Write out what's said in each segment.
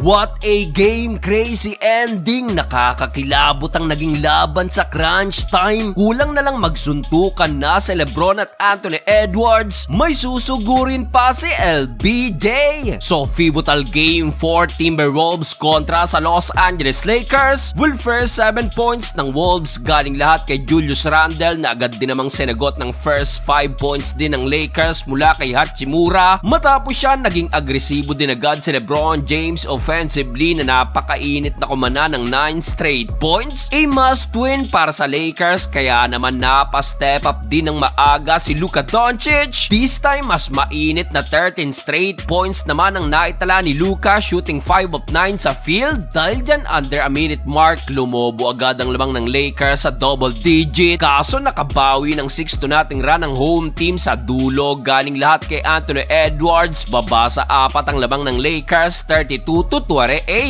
What a game! Crazy ending! Nakakakilabot ang naging laban sa crunch time. Kulang na lang magsuntukan na si Lebron at Anthony Edwards. May susugurin pa si LBJ. So, pivotal game for Timberwolves kontra sa Los Angeles Lakers. Will first 7 points ng Wolves galing lahat kay Julius Randle na agad din namang sinagot ng first 5 points din ng Lakers mula kay Hachimura. Matapos siya, naging agresibo din agad si LeBron James offensively na napakainit na kumana ng 9 straight points. A must win para sa Lakers, kaya naman napastep up din ng maaga si Luka Doncic. This time mas mainit na 13 straight points naman ang naitala ni Luka, shooting 5 of 9 sa field. Dahil dyan under a minute mark, lumobo agad ang lamang ng Lakers sa double digit. Kaso nakabawi ng 6-2 nating run ng home team sa dulo galing lahat kay Anthony Edwards. Baba sa 4 ang lamang ng Lakers, 32-28.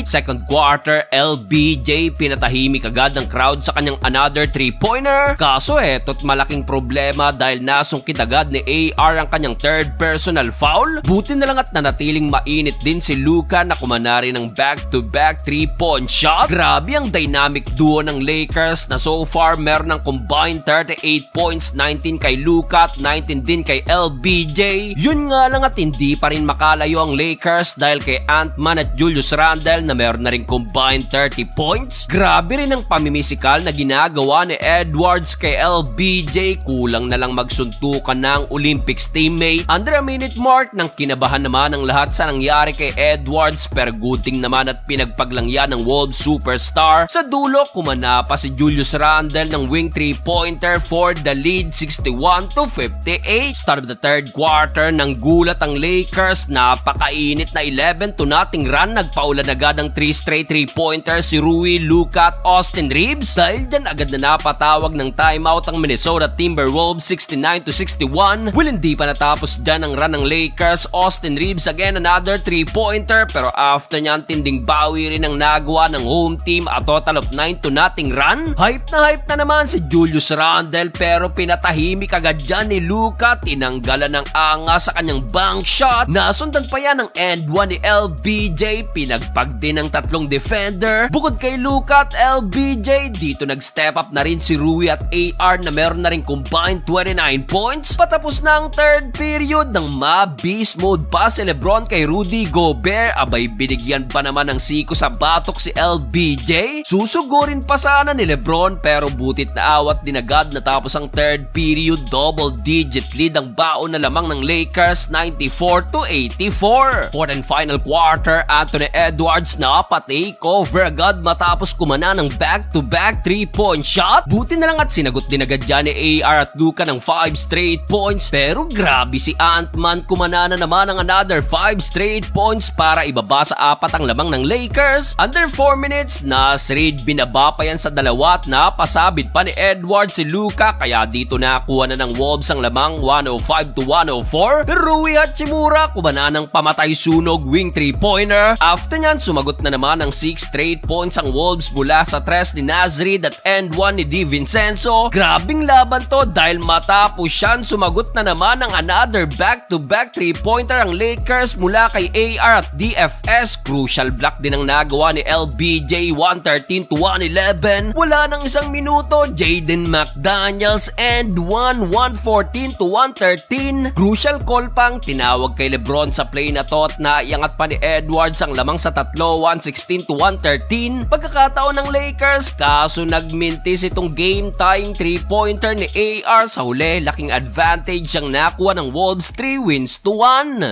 Second quarter, LBJ pinatahimik agad ng crowd sa kanyang another 3-pointer. Kaso eto't malaking problema dahil nasungkit agad ni AR ang kanyang third personal foul. Buti na lang at nanatiling mainit din si Luka na kumanari ng back-to-back 3-point shot. Grabe ang dynamic duo ng Lakers na so far meron ng combined 38 points, 19 kay Luka at 19 din kay LBJ. Yun nga lang at hindi pa rin makalayo ang Lakers dahil kay Ant-Man at Julius Randle na meron na rin combined 30 points. Grabe rin ang pamimisikal na ginagawa ni Edwards kay LBJ. Kulang na lang magsuntukan ng Olympics teammate. Under a minute mark nang kinabahan naman ang lahat sa nangyari kay Edwards, pero gooding naman at pinagpaglangyan ng Wolves superstar. Sa dulo, kumana pa si Julius Randle ng wing 3-pointer for the lead, 61-58. Start of the third quarter, nang gulat ang Lakers. Napakainit na 11-0 run. Nagpaulan agad ng 3 straight 3-pointer si Rui, Luka at Austin Reeves. Dahil dyan agad na napatawag ng timeout ang Minnesota Timberwolves, 69-61. Well, hindi pa natapos dyan ang run ng Lakers. Austin Reeves again another 3-pointer, pero after nyan tinding bawi rin ang nagawa ng home team, a total of 9-0 run. Hype na naman si Julius Randle, pero pinatahimik agad dyan ni Luka. Tinanggalan ng angas sa kanyang bank shot. Nasundan pa yan ng end 1 ni LBJ. Pinagpag din ng 3 defender. Bukod kay Luka at LBJ, dito nag-step up na rin si Rui at AR na meron na rin combined 29 points. Patapos na ang third period, ng ma-beast mode pa si Lebron kay Rudy Gobert. Abay, binigyan pa naman ng siko sa batok si LBJ. Susugurin pa sana ni Lebron, pero butit na awat din agad natapos ang third period. Double digit lead ang baon na lamang ng Lakers, 94-84. Fourth and final quarter, Anthony Edwards na pa-take over agad matapos kumana ng back-to-back 3-point shot. Buti na lang at sinagot din agad dyan ni AR at Luka ng 5 straight points, pero grabe si Ant-Man, kumana na naman ng another 5 straight points para ibaba sa 4 ang lamang ng Lakers. Under 4 minutes, Nasrid binaba pa yan sa 2 at napasabit pa ni Edwards si Luka, kaya dito nakuha na ng Wolves ang lamang 105-104. Rui Hachimura kumana ng pamatay sunog wing 3-pointer. After nyan, sumagot na naman ng 6 straight points ang Wolves mula sa 3 ni Nasrid at end 1 ni DiVincenzo. Grabing laban to dahil matapos yan, sumagot na naman ng another back-to-back 3-pointer ang Lakers mula kay AR at DFS. Crucial block din ang nagawa ni LBJ, 113-111. Wala nang isang minuto, Jaden McDaniels and 114-113. Crucial call pang tinawag kay Lebron sa play na to at naiangat pa ni Edwards ang lamang sa 3, 116-113. Pagkakataon ng Lakers, kaso nagmintis itong game-tying 3-pointer ni AR. Sa huli, laking advantage ang nakuha ng Wolves, 3 wins to 1.